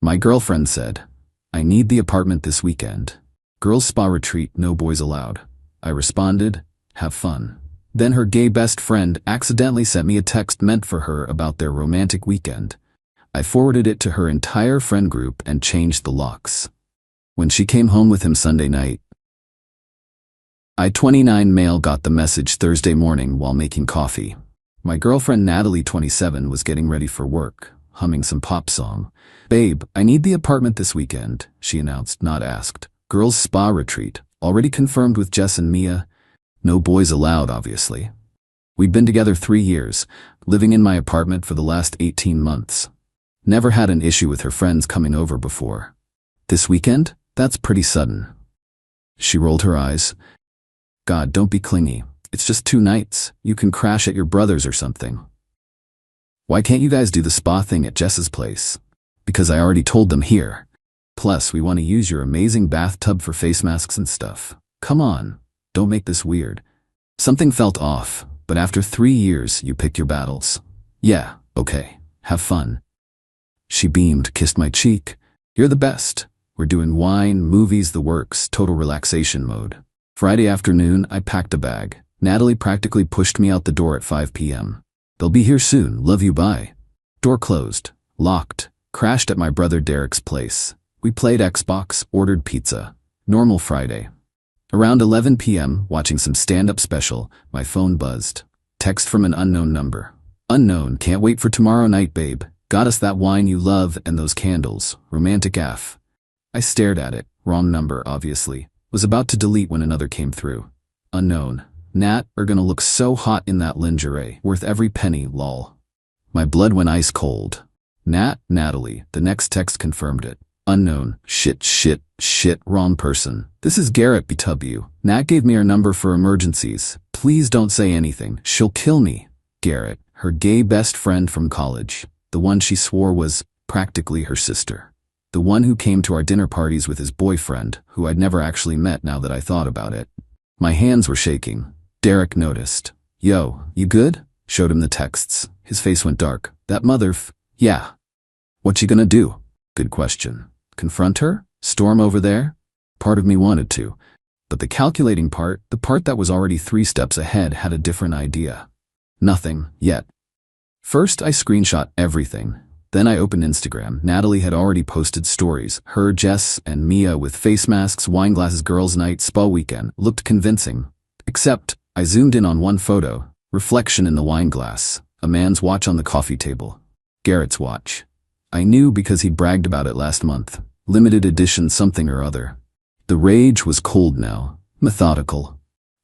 My girlfriend said, I need the apartment this weekend. Girls spa retreat, no boys allowed. I responded, have fun. Then her gay best friend accidentally sent me a text meant for her about their romantic weekend. I forwarded it to her entire friend group and changed the locks. When she came home with him Sunday night, I 29 male got the message Thursday morning while making coffee. My girlfriend Natalie 27 was getting ready for work, humming some pop song. Babe, I need the apartment this weekend, she announced, not asked. Girls spa retreat, already confirmed with Jess and Mia. No boys allowed, obviously. We'd been together 3 years, living in my apartment for the last 18 months. Never had an issue with her friends coming over before. This weekend? That's pretty sudden. She rolled her eyes. God, don't be clingy. It's just 2 nights. You can crash at your brother's or something. Why can't you guys do the spa thing at Jess's place? Because I already told them here. Plus, we want to use your amazing bathtub for face masks and stuff. Come on, don't make this weird. Something felt off, but after 3 years, you pick your battles. Yeah, okay, have fun. She beamed, kissed my cheek. You're the best. We're doing wine, movies, the works, total relaxation mode. Friday afternoon, I packed a bag. Natalie practically pushed me out the door at 5 p.m. They'll be here soon, love you, bye. Door closed, locked, crashed at my brother Derek's place. We played Xbox, ordered pizza. Normal Friday. Around 11 p.m., watching some stand-up special, my phone buzzed. Text from an unknown number. Unknown, can't wait for tomorrow night, babe. Got us that wine you love and those candles. Romantic AF. I stared at it. Wrong number, obviously. Was about to delete when another came through. Unknown. Nat, are gonna look so hot in that lingerie. Worth every penny, lol. My blood went ice cold. Nat, Natalie. The next text confirmed it. Unknown. Shit, wrong person. This is Garrett BW. Nat gave me her number for emergencies. Please don't say anything. She'll kill me. Garrett, her gay best friend from college. The one she swore was practically her sister. The one who came to our dinner parties with his boyfriend, who I'd never actually met now that I thought about it. My hands were shaking. Derek noticed. Yo, you good? Showed him the texts. His face went dark. That yeah. What you gonna do? Good question. Confront her? Storm over there? Part of me wanted to. But the calculating part, the part that was already 3 steps ahead, had a different idea. Nothing, yet. First, I screenshot everything. Then I opened Instagram. Natalie had already posted stories. Her, Jess, and Mia with face masks, wine glasses, girls' night, spa weekend. Looked convincing. Except, I zoomed in on one photo. Reflection in the wine glass. A man's watch on the coffee table. Garrett's watch. I knew because he'd bragged about it last month. Limited edition something or other. The rage was cold now. Methodical.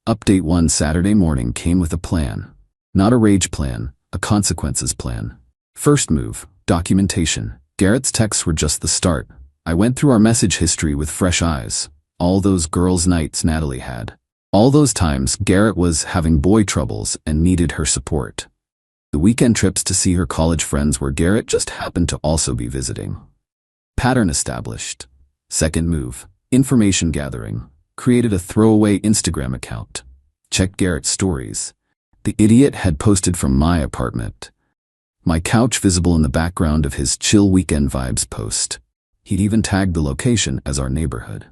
Update 1 Saturday morning came with a plan. Not a rage plan, a consequences plan. First move, documentation. Garrett's texts were just the start. I went through our message history with fresh eyes. All those girls' nights Natalie had. All those times Garrett was having boy troubles and needed her support. The weekend trips to see her college friends where Garrett just happened to also be visiting. Pattern established. Second move, information gathering. Created a throwaway Instagram account. Checked Garrett's stories. The idiot had posted from my apartment. My couch visible in the background of his chill weekend vibes post. He'd even tagged the location as our neighborhood.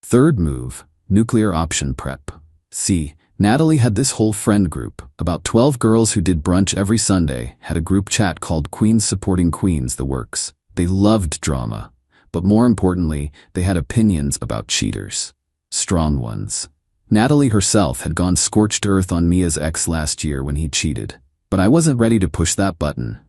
Third move, nuclear option prep. See, Natalie had this whole friend group, about 12 girls who did brunch every Sunday, had a group chat called Queens Supporting Queens, the works. They loved drama, but more importantly, they had opinions about cheaters. Strong ones. Natalie herself had gone scorched earth on Mia's ex last year when he cheated, but I wasn't ready to push that button.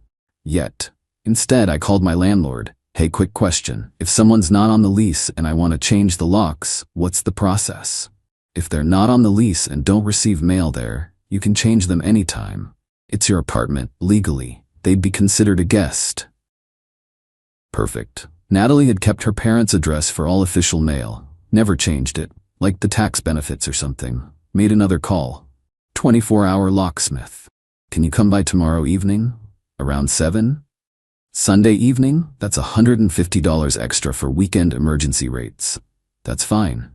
Yet. Instead, I called my landlord. Hey, quick question. If someone's not on the lease and I want to change the locks, what's the process? If they're not on the lease and don't receive mail there, you can change them anytime. It's your apartment, legally. They'd be considered a guest. Perfect. Natalie had kept her parents' address for all official mail. Never changed it, like the tax benefits or something. Made another call. 24-hour locksmith. Can you come by tomorrow evening? Around 7? Sunday evening? That's $150 extra for weekend emergency rates. That's fine.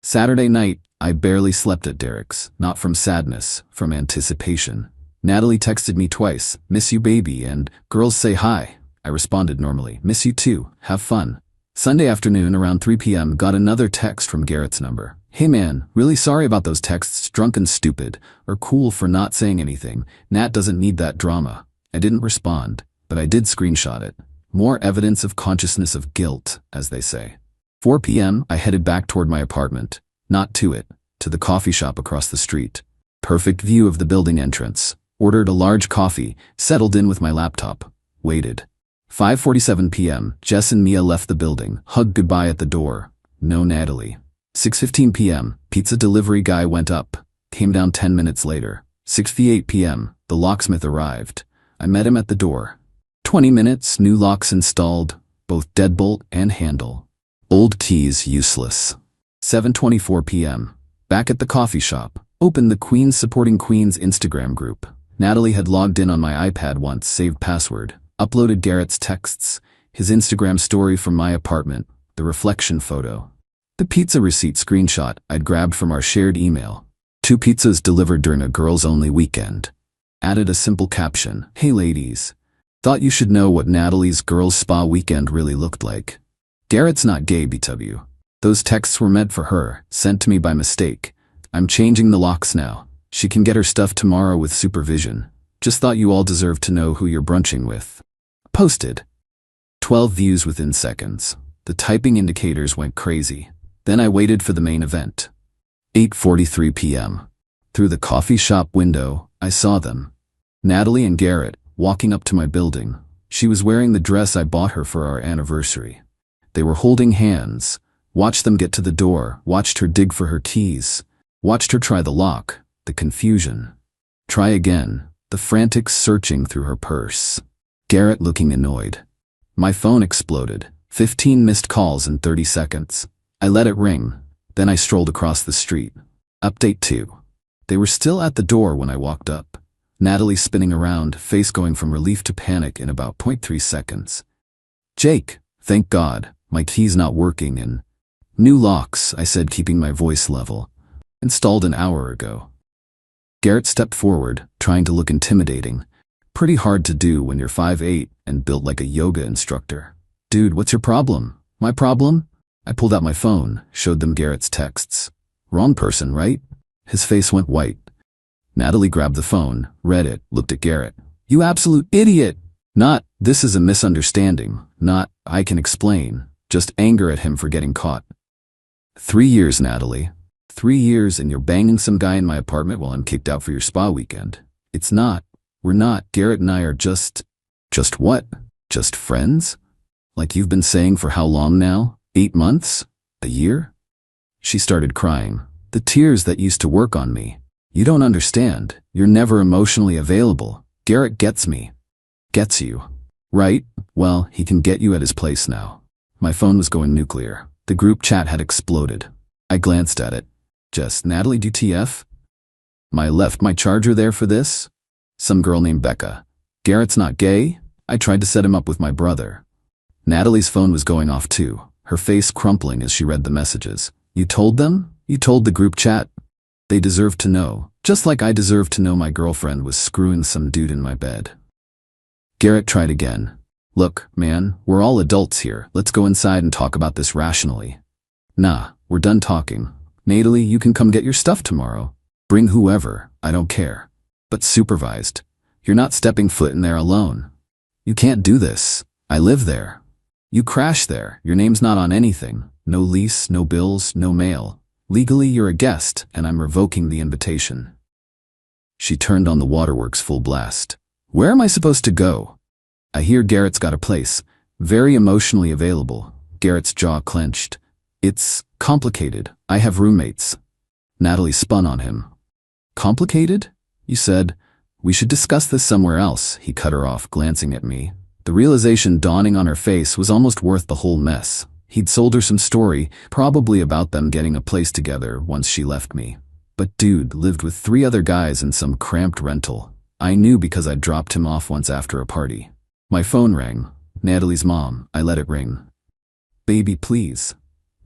Saturday night, I barely slept at Derek's, not from sadness, from anticipation. Natalie texted me twice, miss you baby, and girls say hi. I responded normally. Miss you too. Have fun. Sunday afternoon around 3 p.m. got another text from Garrett's number. Hey man, really sorry about those texts, drunk and stupid, or cool for not saying anything. Nat doesn't need that drama. I didn't respond, but I did screenshot it. More evidence of consciousness of guilt, as they say. 4 p.m. I headed back toward my apartment. Not to it, to the coffee shop across the street. Perfect view of the building entrance. Ordered a large coffee, settled in with my laptop. Waited. 5:47 p.m. Jess and Mia left the building, hugged goodbye at the door. No Natalie. 6:15 p.m. Pizza delivery guy went up. Came down 10 minutes later. 6:58 p.m. The locksmith arrived. I met him at the door. 20 minutes, new locks installed, both deadbolt and handle. Old keys useless. 7:24 p.m. Back at the coffee shop. Opened the Queens Supporting Queens Instagram group. Natalie had logged in on my iPad once, saved password. Uploaded Garrett's texts, his Instagram story from my apartment, the reflection photo. The pizza receipt screenshot I'd grabbed from our shared email. 2 pizzas delivered during a girls-only weekend. Added a simple caption, "Hey ladies. Thought you should know what Natalie's girls' spa weekend really looked like. Garrett's not gay, BW. Those texts were meant for her, sent to me by mistake. I'm changing the locks now. She can get her stuff tomorrow with supervision. Just thought you all deserved to know who you're brunching with." Posted. 12 views within seconds. The typing indicators went crazy. Then I waited for the main event. 8:43 p.m. Through the coffee shop window, I saw them. Natalie and Garrett, walking up to my building. She was wearing the dress I bought her for our anniversary. They were holding hands. Watched them get to the door, watched her dig for her keys. Watched her try the lock, the confusion. Try again, the frantic searching through her purse. Garrett looking annoyed. My phone exploded. 15 missed calls in 30 seconds. I let it ring. Then I strolled across the street. Update 2. They were still at the door when I walked up. Natalie spinning around, face going from relief to panic in about 0.3 seconds. Jake, thank God, my key's not working and... New locks, I said, keeping my voice level. Installed an hour ago. Garrett stepped forward, trying to look intimidating. Pretty hard to do when you're 5'8" and built like a yoga instructor. Dude, what's your problem? My problem? I pulled out my phone, showed them Garrett's texts. Wrong person, right? His face went white. Natalie grabbed the phone, read it, looked at Garrett. You absolute idiot! Not, this is a misunderstanding. Not, I can explain. Just anger at him for getting caught. 3 years, Natalie. 3 years and you're banging some guy in my apartment while I'm kicked out for your spa weekend. It's not. We're not. Garrett and I are just what? Just friends? Like you've been saying for how long now? 8 months? A year? She started crying. The tears that used to work on me. You don't understand. You're never emotionally available. Garrett gets me. Gets you. Right? Well, he can get you at his place now. My phone was going nuclear. The group chat had exploded. I glanced at it. Just Natalie DTF? Left my charger there for this? Some girl named Becca. Garrett's not gay? I tried to set him up with my brother. Natalie's phone was going off too, her face crumpling as she read the messages. You told them? You told the group chat? They deserve to know, just like I deserve to know my girlfriend was screwing some dude in my bed. Garrett tried again. Look, man, we're all adults here. Let's go inside and talk about this rationally. Nah, we're done talking. Natalie, you can come get your stuff tomorrow. Bring whoever, I don't care. But supervised. You're not stepping foot in there alone. You can't do this. I live there. You crash there. Your name's not on anything. No lease, no bills, no mail. Legally, you're a guest, and I'm revoking the invitation. She turned on the waterworks full blast. Where am I supposed to go? I hear Garrett's got a place. Very emotionally available. Garrett's jaw clenched. It's complicated. I have roommates. Natalie spun on him. Complicated? You said, we should discuss this somewhere else, he cut her off, glancing at me. The realization dawning on her face was almost worth the whole mess. He'd sold her some story, probably about them getting a place together once she left me. But dude lived with 3 other guys in some cramped rental. I knew because I'd dropped him off once after a party. My phone rang. Natalie's mom. I let it ring. Baby, please.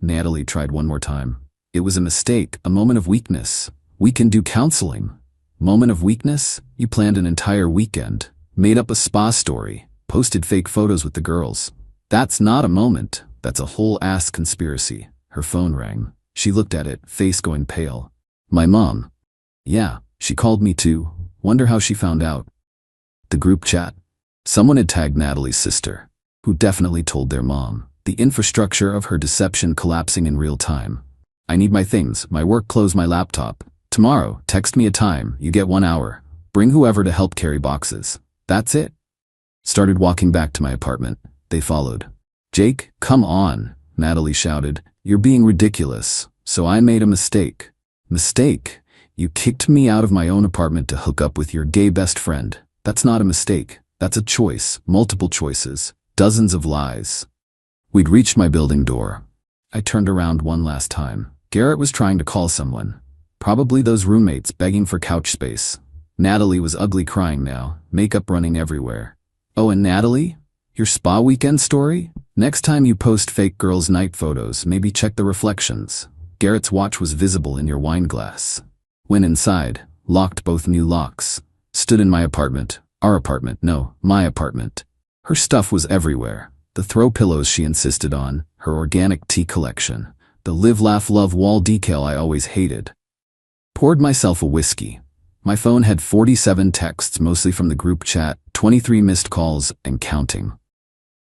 Natalie tried one more time. It was a mistake, a moment of weakness. We can do counseling. Moment of weakness? You planned an entire weekend. Made up a spa story. Posted fake photos with the girls. That's not a moment. That's a whole ass conspiracy. Her phone rang. She looked at it, face going pale. My mom. Yeah, she called me too. Wonder how she found out. The group chat. Someone had tagged Natalie's sister, who definitely told their mom. The infrastructure of her deception collapsing in real time. I need my things, my work clothes, my laptop. Tomorrow, text me a time, you get 1 hour. Bring whoever to help carry boxes. That's it. Started walking back to my apartment. They followed. Jake, come on, Natalie shouted. You're being ridiculous. So I made a mistake. Mistake? You kicked me out of my own apartment to hook up with your gay best friend. That's not a mistake. That's a choice. Multiple choices. Dozens of lies. We'd reached my building door. I turned around one last time. Garrett was trying to call someone. Probably those roommates begging for couch space. Natalie was ugly crying now, makeup running everywhere. Oh, and Natalie? Your spa weekend story? Next time you post fake girls' night photos, maybe check the reflections. Garrett's watch was visible in your wine glass. Went inside, locked both new locks. Stood in my apartment. Our apartment, no, my apartment. Her stuff was everywhere. The throw pillows she insisted on, her organic tea collection, the live, laugh, love wall decal I always hated. Poured myself a whiskey. My phone had 47 texts, mostly from the group chat, 23 missed calls, and counting.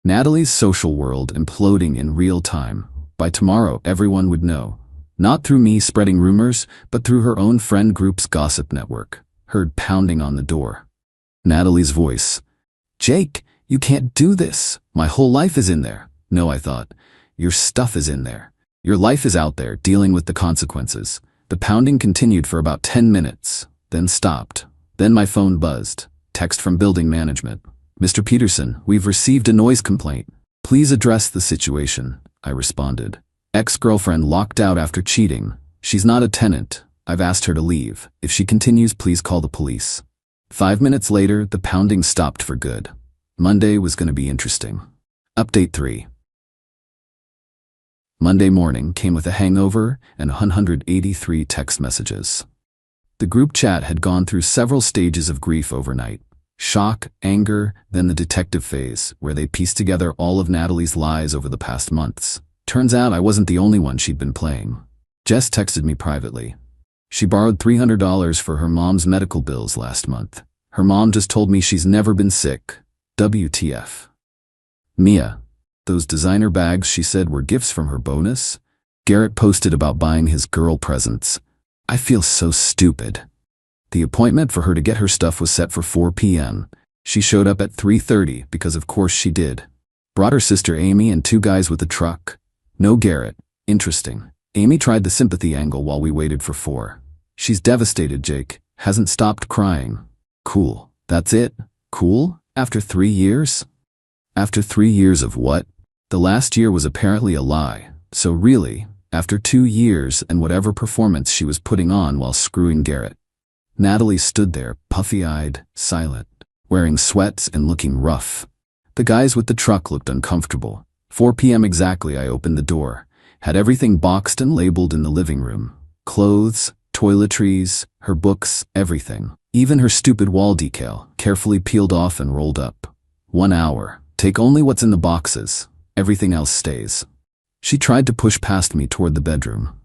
Natalie's social world imploding in real time. By tomorrow, everyone would know. Not through me spreading rumors, but through her own friend group's gossip network. Heard pounding on the door. Natalie's voice. Jake, you can't do this. My whole life is in there. No, I thought. Your stuff is in there. Your life is out there, dealing with the consequences. The pounding continued for about 10 minutes, then stopped. Then my phone buzzed. Text from building management. Mr. Peterson, we've received a noise complaint. Please address the situation, I responded. Ex-girlfriend locked out after cheating. She's not a tenant. I've asked her to leave. If she continues, please call the police. 5 minutes later, the pounding stopped for good. Monday was going to be interesting. Update 3. Monday morning came with a hangover and 183 text messages. The group chat had gone through several stages of grief overnight. Shock, anger, then the detective phase, where they pieced together all of Natalie's lies over the past months. Turns out I wasn't the only one she'd been playing. Jess texted me privately. She borrowed $300 for her mom's medical bills last month. Her mom just told me she's never been sick. WTF. Mia. Those designer bags she said were gifts from her bonus? Garrett posted about buying his girl presents. I feel so stupid. The appointment for her to get her stuff was set for 4 p.m. She showed up at 3:30 because of course she did. Brought her sister Amy and 2 guys with a truck. No Garrett. Interesting. Amy tried the sympathy angle while we waited for 4. She's devastated, Jake. Hasn't stopped crying. Cool. That's it? Cool? After 3 years? After 3 years of what? The last year was apparently a lie. So really, after 2 years and whatever performance she was putting on while screwing Garrett. Natalie stood there, puffy-eyed, silent, wearing sweats and looking rough. The guys with the truck looked uncomfortable. 4 p.m. exactly, I opened the door. Had everything boxed and labeled in the living room. Clothes, toiletries, her books, everything. Even her stupid wall decal, carefully peeled off and rolled up. 1 hour. Take only what's in the boxes. Everything else stays. She tried to push past me toward the bedroom.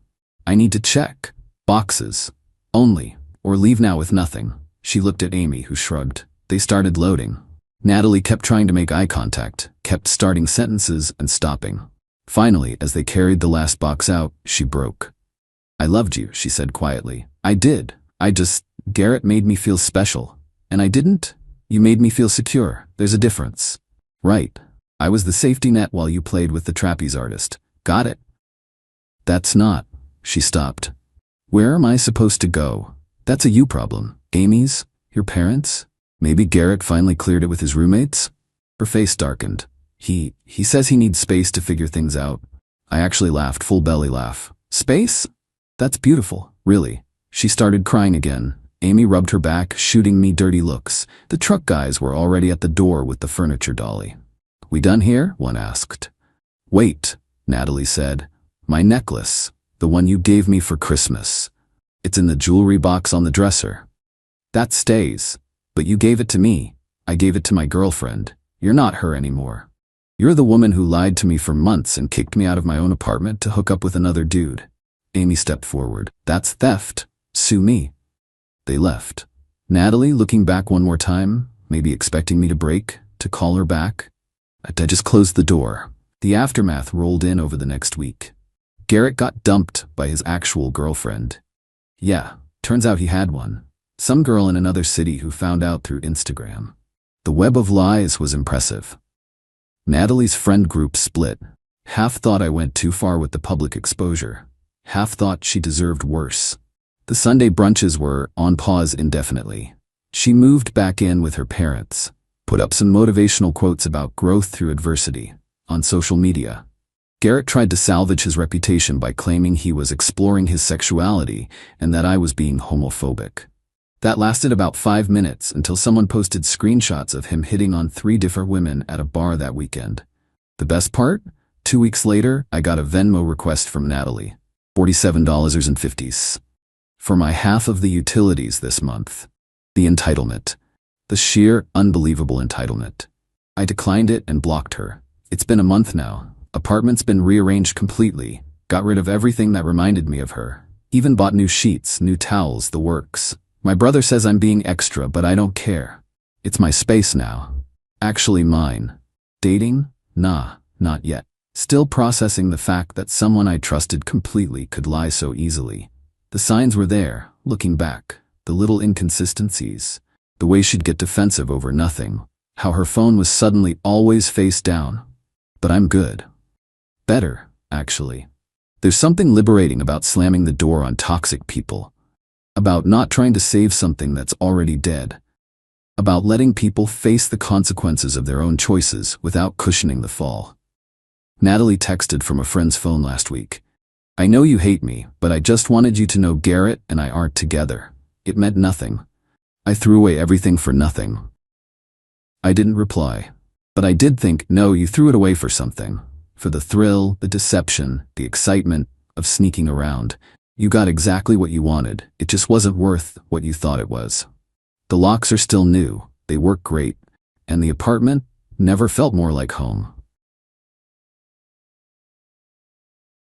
I need to check. Boxes. Only. Or leave now with nothing. She looked at Amy, who shrugged. They started loading. Natalie kept trying to make eye contact, kept starting sentences and stopping. Finally, as they carried the last box out, she broke. I loved you, she said quietly. I did. Garrett made me feel special. And I didn't? You made me feel secure. There's a difference. Right. I was the safety net while you played with the trapeze artist. Got it? That's not. She stopped. Where am I supposed to go? That's a you problem. Amy's? Your parents? Maybe Garrett finally cleared it with his roommates? Her face darkened. He says he needs space to figure things out. I actually laughed, full belly laugh. Space? That's beautiful, really. She started crying again. Amy rubbed her back, shooting me dirty looks. The truck guys were already at the door with the furniture dolly. We done here? One asked. Wait, Natalie said. My necklace, the one you gave me for Christmas. It's in the jewelry box on the dresser. That stays. But you gave it to me. I gave it to my girlfriend. You're not her anymore. You're the woman who lied to me for months and kicked me out of my own apartment to hook up with another dude. Amy stepped forward. That's theft. Sue me. They left. Natalie, looking back one more time, maybe expecting me to break, to call her back. I just closed the door. The aftermath rolled in over the next week. Garrett got dumped by his actual girlfriend. Yeah, turns out he had one. Some girl in another city who found out through Instagram. The web of lies was impressive. Natalie's friend group split. Half thought I went too far with the public exposure. Half thought she deserved worse. The Sunday brunches were on pause indefinitely. She moved back in with her parents, put up some motivational quotes about growth through adversity on social media. Garrett tried to salvage his reputation by claiming he was exploring his sexuality and that I was being homophobic. That lasted about 5 minutes until someone posted screenshots of him hitting on 3 different women at a bar that weekend. The best part? 2 weeks later, I got a Venmo request from Natalie. $47.50. For my half of the utilities this month. The entitlement. The sheer, unbelievable entitlement. I declined it and blocked her. It's been a month now. Apartment's been rearranged completely. Got rid of everything that reminded me of her. Even bought new sheets, new towels, the works. My brother says I'm being extra, but I don't care. It's my space now. Actually mine. Dating? Nah, not yet. Still processing the fact that someone I trusted completely could lie so easily. The signs were there, looking back. The little inconsistencies. The way she'd get defensive over nothing. How her phone was suddenly always face down. But I'm good. Better, actually. There's something liberating about slamming the door on toxic people. About not trying to save something that's already dead. About letting people face the consequences of their own choices without cushioning the fall. Natalie texted from a friend's phone last week. I know you hate me, but I just wanted you to know Garrett and I aren't together. It meant nothing. I threw away everything for nothing. I didn't reply. But I did think, no, you threw it away for something. For the thrill, the deception, the excitement of sneaking around. You got exactly what you wanted. It just wasn't worth what you thought it was. The locks are still new. They work great. And the apartment never felt more like home.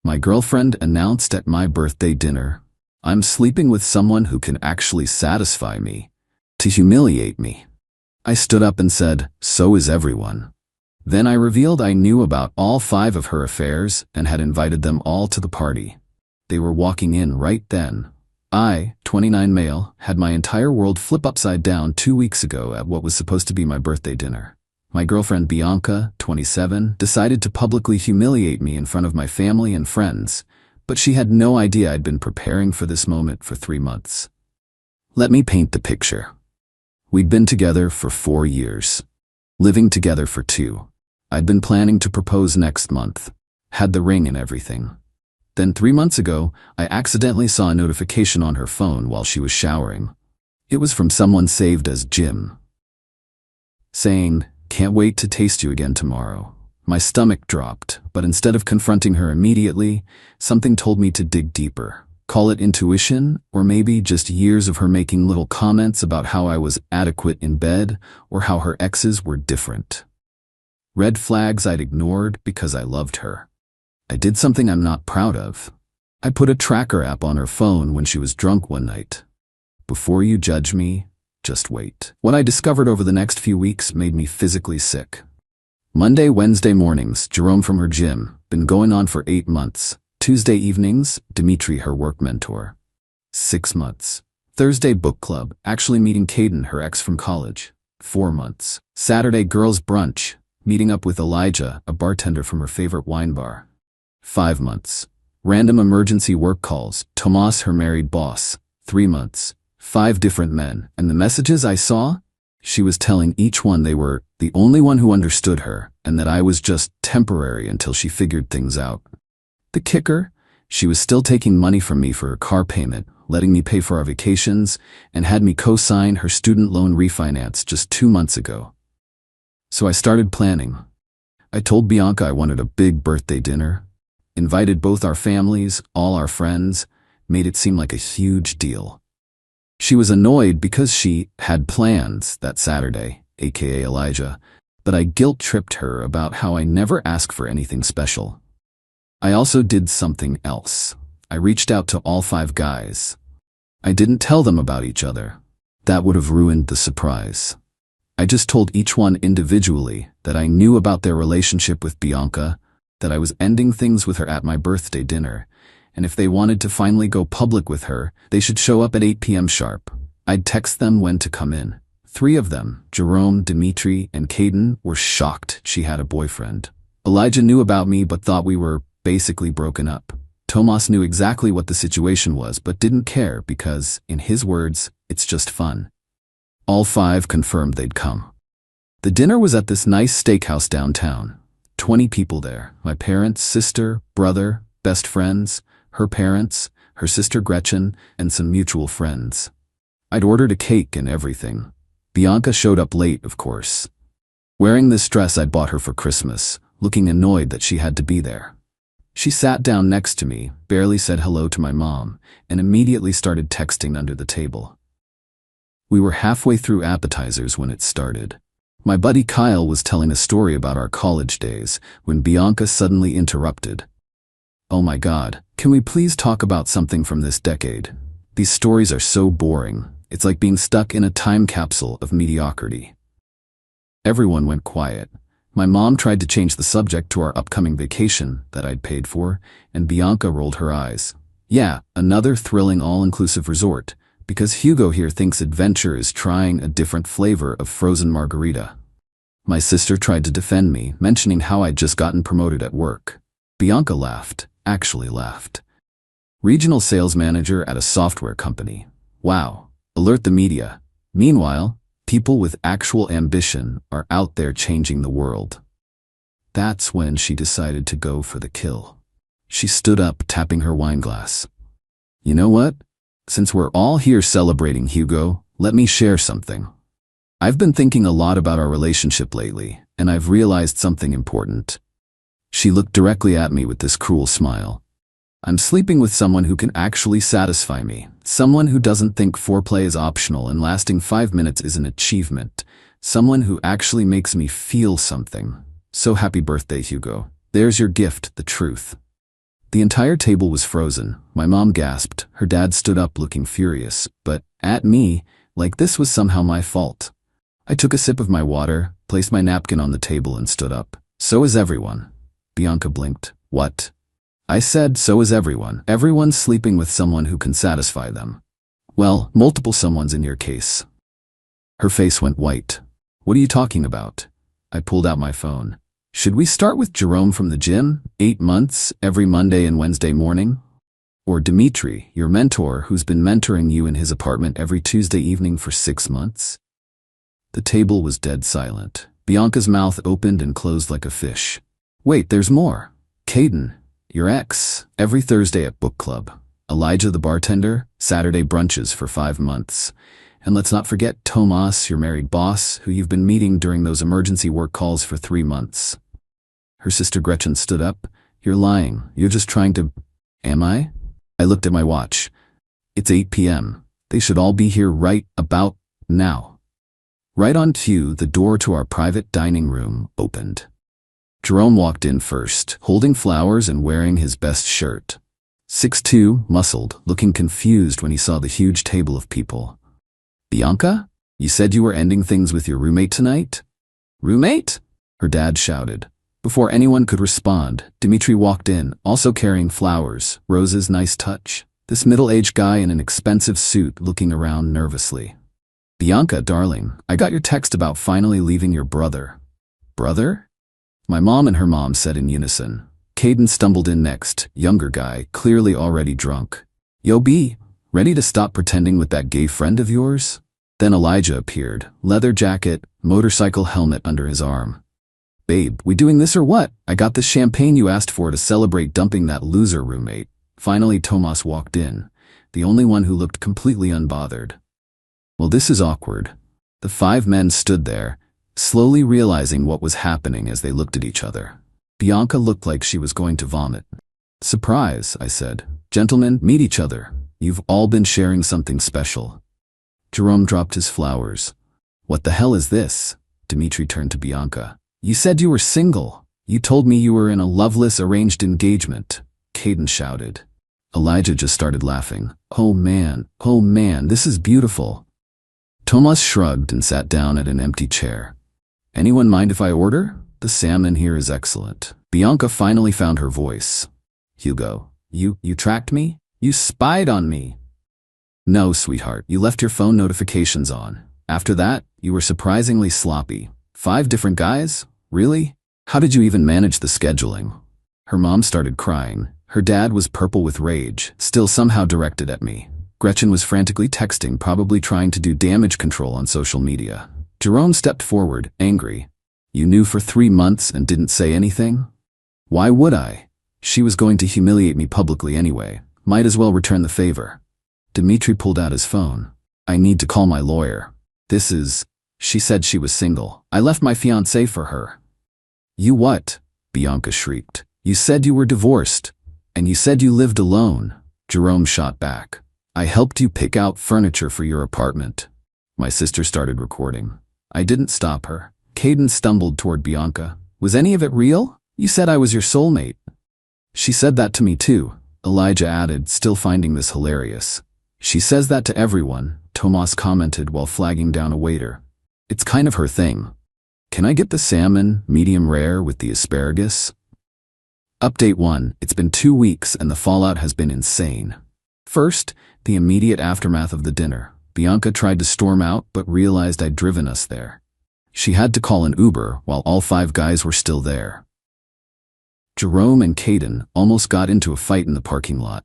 My girlfriend announced at my birthday dinner, I'm sleeping with someone who can actually satisfy me, to humiliate me. I stood up and said, so is everyone. Then I revealed I knew about all 5 of her affairs and had invited them all to the party. They were walking in right then. I, 29 male, had my entire world flip upside down 2 weeks ago at what was supposed to be my birthday dinner. My girlfriend Bianca, 27, decided to publicly humiliate me in front of my family and friends, but she had no idea I'd been preparing for this moment for 3 months. Let me paint the picture. We'd been together for 4 years. Living together for 2. I'd been planning to propose next month. Had the ring and everything. Then 3 months ago, I accidentally saw a notification on her phone while she was showering. It was from someone saved as Jim. Saying, can't wait to taste you again tomorrow. My stomach dropped, but instead of confronting her immediately, something told me to dig deeper. Call it intuition, or maybe just years of her making little comments about how I was adequate in bed, or how her exes were different. Red flags I'd ignored because I loved her. I did something I'm not proud of. I put a tracker app on her phone when she was drunk one night. Before you judge me, just wait. What I discovered over the next few weeks made me physically sick. Monday, Wednesday mornings, Jerome from her gym, been going on for 8 months. Tuesday evenings, Dimitri, her work mentor. 6 months. Thursday book club, actually meeting Caden, her ex from college. 4 months. Saturday girls brunch, meeting up with Elijah, a bartender from her favorite wine bar. 5 months. Random emergency work calls, Tomas, her married boss. 3 months. 5 different men, and the messages I saw? She was telling each one they were the only one who understood her, and that I was just temporary until she figured things out. The kicker? She was still taking money from me for her car payment, letting me pay for our vacations, and had me co-sign her student loan refinance just 2 months ago. So I started planning. I told Bianca I wanted a big birthday dinner, invited both our families, all our friends, made it seem like a huge deal. She was annoyed because she had plans that Saturday, aka Elijah, but I guilt-tripped her about how I never ask for anything special. I also did something else. I reached out to all 5 guys. I didn't tell them about each other. That would have ruined the surprise. I just told each one individually that I knew about their relationship with Bianca, that I was ending things with her at my birthday dinner, and if they wanted to finally go public with her, they should show up at 8 p.m. sharp. I'd text them when to come in. 3 of them, Jerome, Dimitri, and Caden, were shocked she had a boyfriend. Elijah knew about me but thought we were basically broken up. Tomas knew exactly what the situation was but didn't care because, in his words, it's just fun. All 5 confirmed they'd come. The dinner was at this nice steakhouse downtown. 20 people there. My parents, sister, brother, best friends, her parents, her sister Gretchen, and some mutual friends. I'd ordered a cake and everything. Bianca showed up late, of course. Wearing this dress I'd bought her for Christmas, looking annoyed that she had to be there. She sat down next to me, barely said hello to my mom, and immediately started texting under the table. We were halfway through appetizers when it started. My buddy Kyle was telling a story about our college days when Bianca suddenly interrupted. "Oh my God, can we please talk about something from this decade? These stories are so boring. It's like being stuck in a time capsule of mediocrity." Everyone went quiet. My mom tried to change the subject to our upcoming vacation that I'd paid for, and Bianca rolled her eyes. "Yeah, another thrilling all-inclusive resort, because Hugo here thinks adventure is trying a different flavor of frozen margarita." My sister tried to defend me, mentioning how I'd just gotten promoted at work. Bianca laughed, actually laughed. "Regional sales manager at a software company. Wow. Alert the media. Meanwhile, people with actual ambition are out there changing the world." That's when she decided to go for the kill. She stood up, tapping her wine glass. "You know what? Since we're all here celebrating Hugo, let me share something. I've been thinking a lot about our relationship lately, and I've realized something important." She looked directly at me with this cruel smile. "I'm sleeping with someone who can actually satisfy me, someone who doesn't think foreplay is optional and lasting 5 minutes is an achievement, someone who actually makes me feel something. So happy birthday, Hugo. There's your gift, the truth." The entire table was frozen. My mom gasped. Her dad stood up looking furious, but at me, like this was somehow my fault. I took a sip of my water, placed my napkin on the table and stood up. "So is everyone." Bianca blinked. "What?" I said, "So is everyone. Everyone's sleeping with someone who can satisfy them. Well, multiple someones in your case." Her face went white. "What are you talking about?" I pulled out my phone. "Should we start with Jerome from the gym, 8 months, every Monday and Wednesday morning? Or Dimitri, your mentor, who's been mentoring you in his apartment every Tuesday evening for 6 months?" The table was dead silent. Bianca's mouth opened and closed like a fish. "Wait, there's more. Caden, your ex, every Thursday at book club. Elijah the bartender, Saturday brunches for 5 months. And let's not forget Tomas, your married boss, who you've been meeting during those emergency work calls for 3 months. Her sister Gretchen stood up. "You're lying. You're just trying to..." "Am I?" I looked at my watch. "It's 8 p.m. They should all be here right about now." Right on cue, the door to our private dining room opened. Jerome walked in first, holding flowers and wearing his best shirt. 6'2", muscled, looking confused when he saw the huge table of people. "Bianca? You said you were ending things with your roommate tonight?" "Roommate?" her dad shouted. Before anyone could respond, Dimitri walked in, also carrying flowers, Rose's nice touch. This middle-aged guy in an expensive suit looking around nervously. "Bianca, darling, I got your text about finally leaving your brother." "Brother?" My mom and her mom said in unison. Caden stumbled in next, younger guy, clearly already drunk. "Yo, B, ready to stop pretending with that gay friend of yours?" Then Elijah appeared, leather jacket, motorcycle helmet under his arm. "Babe, we doing this or what? I got this champagne you asked for to celebrate dumping that loser roommate." Finally, Tomas walked in, the only one who looked completely unbothered. Well, this is awkward. The 5 men stood there, slowly realizing what was happening as they looked at each other. Bianca looked like she was going to vomit. "Surprise," I said. "Gentlemen, meet each other. You've all been sharing something special." Jerome dropped his flowers. "What the hell is this?" Dimitri turned to Bianca. You said you were single. You told me you were in a loveless arranged engagement, Caden shouted. Elijah just started laughing. Oh man, this is beautiful. Tomas shrugged and sat down at an empty chair. Anyone mind if I order? The salmon here is excellent. Bianca finally found her voice. Hugo, you tracked me? You spied on me. No, sweetheart, you left your phone notifications on. After that, you were surprisingly sloppy. 5 different guys? Really? How did you even manage the scheduling? Her mom started crying. Her dad was purple with rage, still somehow directed at me. Gretchen was frantically texting, probably trying to do damage control on social media. Jerome stepped forward, angry. You knew for 3 months and didn't say anything? Why would I? She was going to humiliate me publicly anyway. Might as well return the favor. Dimitri pulled out his phone. I need to call my lawyer. She said she was single. I left my fiancé for her. You what? Bianca shrieked. You said you were divorced. And you said you lived alone. Jerome shot back. I helped you pick out furniture for your apartment. My sister started recording. I didn't stop her. Caden stumbled toward Bianca. Was any of it real? You said I was your soulmate. She said that to me too, Elijah added, still finding this hilarious. She says that to everyone, Tomas commented while flagging down a waiter. It's kind of her thing. Can I get the salmon, medium rare, with the asparagus? Update 1. It's been 2 weeks and the fallout has been insane. First, the immediate aftermath of the dinner. Bianca tried to storm out but realized I'd driven us there. She had to call an Uber while all 5 guys were still there. Jerome and Caden almost got into a fight in the parking lot.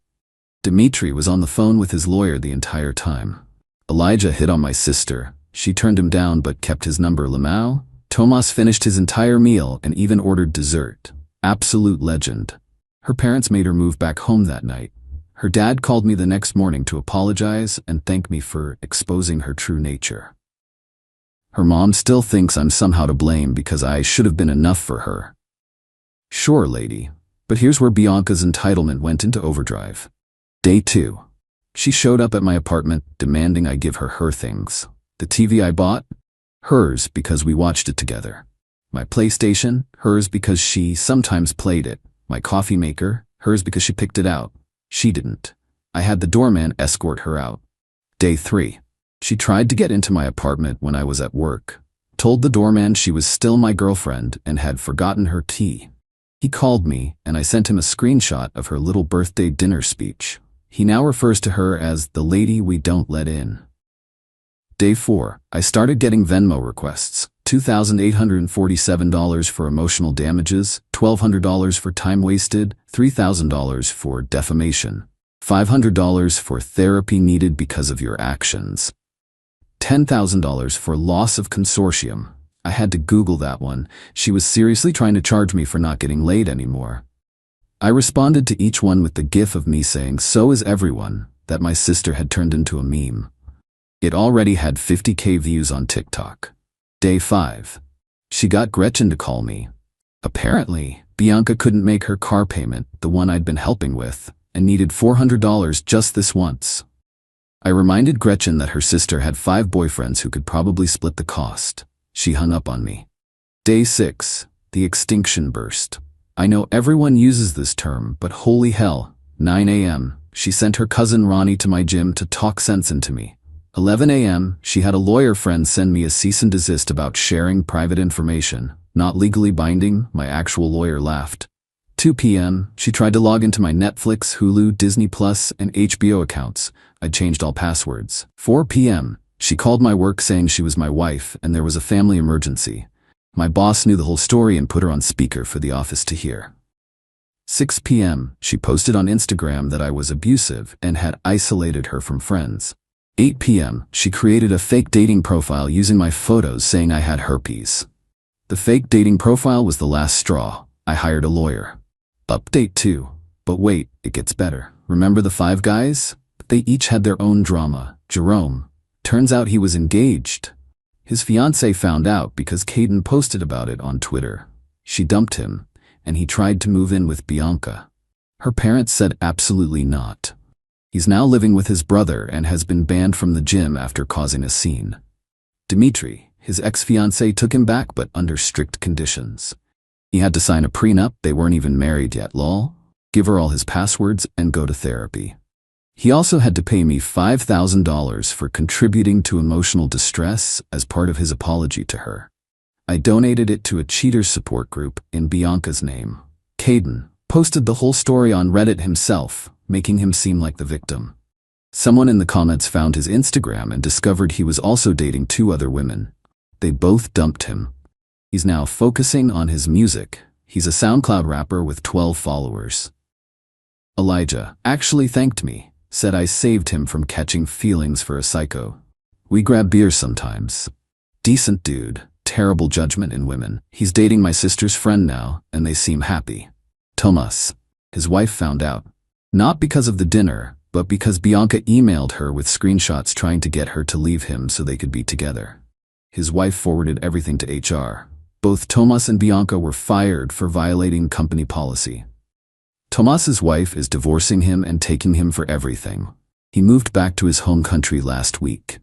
Dimitri was on the phone with his lawyer the entire time. Elijah hit on my sister. She turned him down but kept his number. Lamau. Tomas finished his entire meal and even ordered dessert. Absolute legend. Her parents made her move back home that night. Her dad called me the next morning to apologize and thank me for exposing her true nature. Her mom still thinks I'm somehow to blame because I should have been enough for her. Sure, lady, but here's where Bianca's entitlement went into overdrive. Day 2. She showed up at my apartment demanding I give her things. The TV I bought? Hers because we watched it together. My PlayStation? Hers because she sometimes played it. My coffee maker? Hers because she picked it out. She didn't. I had the doorman escort her out. Day 3. She tried to get into my apartment when I was at work. Told the doorman she was still my girlfriend and had forgotten her tea. He called me and I sent him a screenshot of her little birthday dinner speech. He now refers to her as the lady we don't let in. Day 4. I started getting Venmo requests. $2,847 for emotional damages, $1,200 for time wasted, $3,000 for defamation, $500 for therapy needed because of your actions, $10,000 for loss of consortium. I had to Google that one. She was seriously trying to charge me for not getting laid anymore. I responded to each one with the gif of me saying, "So is everyone," that my sister had turned into a meme. It already had 50K views on TikTok. Day 5. She got Gretchen to call me. Apparently, Bianca couldn't make her car payment, the one I'd been helping with, and needed $400 just this once. I reminded Gretchen that her sister had 5 boyfriends who could probably split the cost. She hung up on me. Day 6. The extinction burst. I know everyone uses this term, but holy hell. 9 a.m. She sent her cousin Ronnie to my gym to talk sense into me. 11 a.m. She had a lawyer friend send me a cease and desist about sharing private information. Not legally binding, my actual lawyer laughed. 2 p.m. She tried to log into my Netflix, Hulu, Disney Plus, and HBO accounts. I changed all passwords. 4 p.m. She called my work saying she was my wife and there was a family emergency. My boss knew the whole story and put her on speaker for the office to hear. 6 p.m. She posted on Instagram that I was abusive and had isolated her from friends. 8 p.m. She created a fake dating profile using my photos saying I had herpes. The fake dating profile was the last straw. I hired a lawyer. Update 2. But wait, it gets better. Remember the 5 guys? They each had their own drama. Jerome. Turns out he was engaged. His fiancée found out because Caden posted about it on Twitter. She dumped him, and he tried to move in with Bianca. Her parents said absolutely not. He's now living with his brother and has been banned from the gym after causing a scene. Dimitri. His ex-fiancée took him back, but under strict conditions. He had to sign a prenup, they weren't even married yet, lol. Give her all his passwords and go to therapy. He also had to pay me $5,000 for contributing to emotional distress as part of his apology to her. I donated it to a cheaters support group in Bianca's name. Caden posted the whole story on Reddit himself, making him seem like the victim. Someone in the comments found his Instagram and discovered he was also dating 2 other women. They both dumped him. He's now focusing on his music. He's a SoundCloud rapper with 12 followers. Elijah actually thanked me, said I saved him from catching feelings for a psycho. We grab beers sometimes. Decent dude, terrible judgment in women. He's dating my sister's friend now, and they seem happy. Tomas. His wife found out. Not because of the dinner, but because Bianca emailed her with screenshots trying to get her to leave him so they could be together. His wife forwarded everything to HR. Both Tomas and Bianca were fired for violating company policy. Tomas's wife is divorcing him and taking him for everything. He moved back to his home country last week.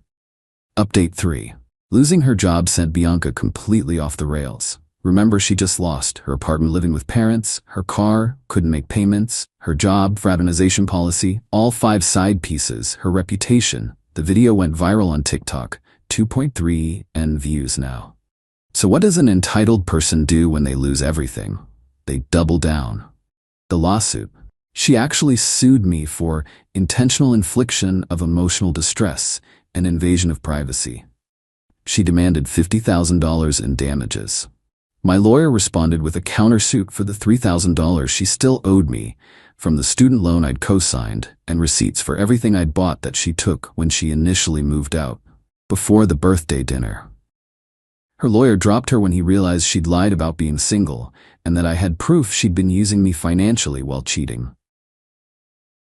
Update 3. Losing her job sent Bianca completely off the rails. Remember, she just lost her apartment living with parents, her car, couldn't make payments, her job, fraternization policy, all 5 side pieces, her reputation. The video went viral on TikTok, 2.3 million views now. So what does an entitled person do when they lose everything? They double down. The lawsuit. She actually sued me for intentional infliction of emotional distress and invasion of privacy. She demanded $50,000 in damages. My lawyer responded with a countersuit for the $3,000 she still owed me from the student loan I'd co-signed and receipts for everything I'd bought that she took when she initially moved out, before the birthday dinner. Her lawyer dropped her when he realized she'd lied about being single and that I had proof she'd been using me financially while cheating.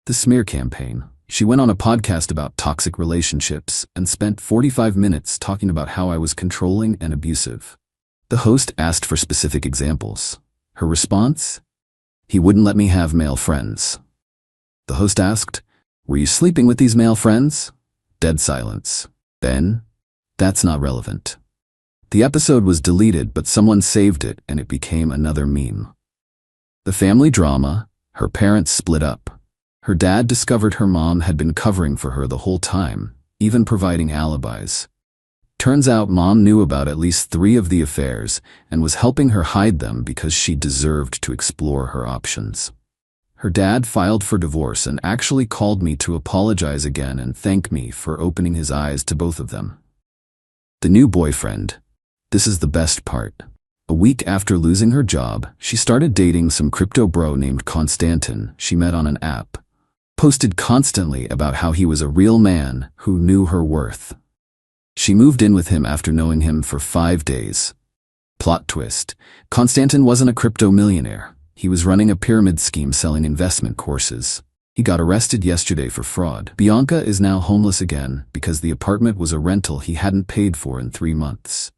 The smear campaign. She went on a podcast about toxic relationships and spent 45 minutes talking about how I was controlling and abusive. The host asked for specific examples. Her response? He wouldn't let me have male friends. The host asked, "Were you sleeping with these male friends?" Dead silence. Then, "That's not relevant." The episode was deleted, but someone saved it and it became another meme. The family drama. Her parents split up. Her dad discovered her mom had been covering for her the whole time, even providing alibis. Turns out mom knew about at least 3 of the affairs and was helping her hide them because she deserved to explore her options. Her dad filed for divorce and actually called me to apologize again and thank me for opening his eyes to both of them. The new boyfriend. This is the best part. A week after losing her job, she started dating some crypto bro named Konstantin she met on an app. Posted constantly about how he was a real man who knew her worth. She moved in with him after knowing him for 5 days. Plot twist. Konstantin wasn't a crypto millionaire. He was running a pyramid scheme selling investment courses. He got arrested yesterday for fraud. Bianca is now homeless again because the apartment was a rental he hadn't paid for in 3 months.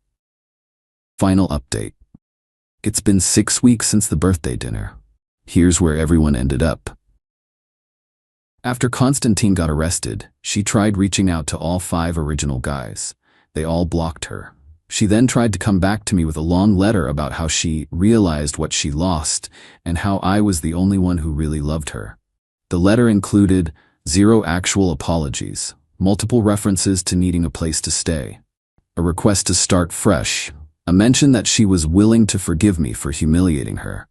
Final update. It's been 6 weeks since the birthday dinner. Here's where everyone ended up. After Konstantin got arrested, she tried reaching out to all 5 original guys. They all blocked her. She then tried to come back to me with a long letter about how she realized what she lost and how I was the only one who really loved her. The letter included 0 actual apologies, multiple references to needing a place to stay, a request to start fresh, a mention that she was willing to forgive me for humiliating her.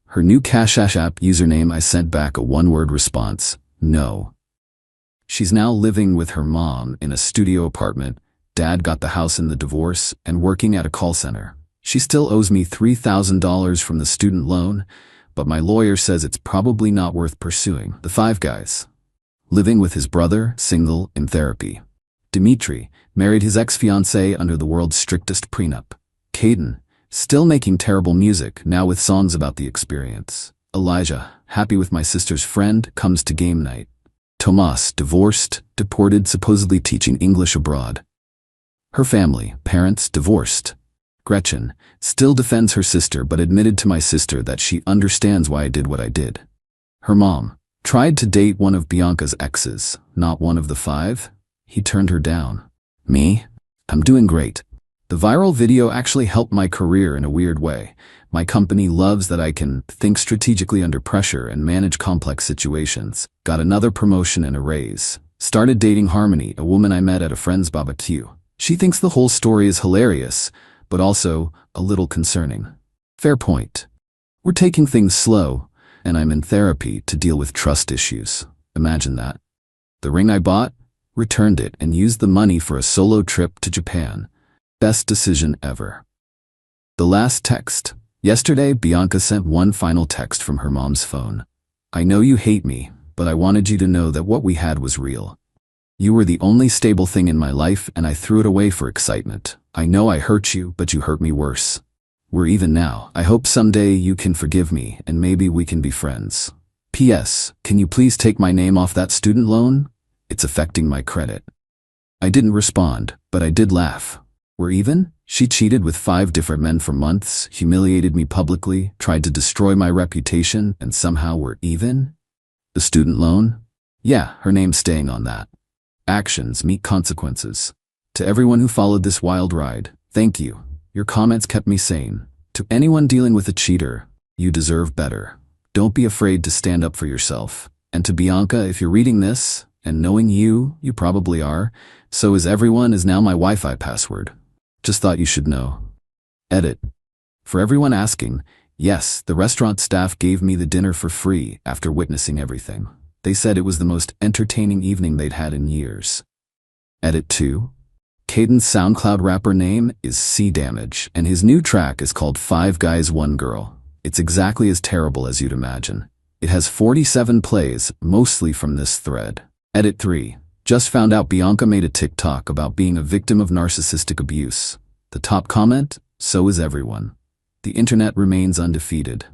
Her new Cash App username. I sent back a 1-word response, no. She's now living with her mom in a studio apartment. Dad got the house in the divorce and working at a call center. She still owes me $3,000 from the student loan, but my lawyer says it's probably not worth pursuing. The 5 guys. Living with his brother, single, in therapy. Dimitri married his ex-fiancée under the world's strictest prenup. Caden, still making terrible music, now with songs about the experience. Elijah, happy with my sister's friend, comes to game night. Tomas, divorced, deported, supposedly teaching English abroad. Her family, parents, divorced. Gretchen, still defends her sister but admitted to my sister that she understands why I did what I did. Her mom, tried to date one of Bianca's exes, not one of the 5. He turned her down. Me? I'm doing great. The viral video actually helped my career in a weird way. My company loves that I can think strategically under pressure and manage complex situations. Got another promotion and a raise. Started dating Harmony, a woman I met at a friend's barbecue. She thinks the whole story is hilarious, but also a little concerning. Fair point. We're taking things slow, and I'm in therapy to deal with trust issues. Imagine that. The ring I bought? Returned it and used the money for a solo trip to Japan. Best decision ever. The last text. Yesterday, Bianca sent one final text from her mom's phone. I know you hate me, but I wanted you to know that what we had was real. You were the only stable thing in my life, and I threw it away for excitement. I know I hurt you, but you hurt me worse. We're even now. I hope someday you can forgive me, and maybe we can be friends. P.S. Can you please take my name off that student loan? It's affecting my credit. I didn't respond, but I did laugh. We're even? She cheated with 5 different men for months, humiliated me publicly, tried to destroy my reputation, and somehow we're even? The student loan? Yeah, her name's staying on that. Actions meet consequences. To everyone who followed this wild ride, thank you. Your comments kept me sane. To anyone dealing with a cheater, you deserve better. Don't be afraid to stand up for yourself. And to Bianca, if you're reading this, and knowing you probably are, so is everyone is now my Wi-Fi password. Just thought you should know. Edit. For everyone asking, yes, the restaurant staff gave me the dinner for free after witnessing everything. They said it was the most entertaining evening they'd had in years. Edit 2. Caden's SoundCloud rapper name is C Damage, and his new track is called 5 Guys 1 Girl. It's exactly as terrible as you'd imagine. It has 47 plays, mostly from this thread. Edit 3. Just found out Bianca made a TikTok about being a victim of narcissistic abuse. The top comment? So is everyone. The internet remains undefeated.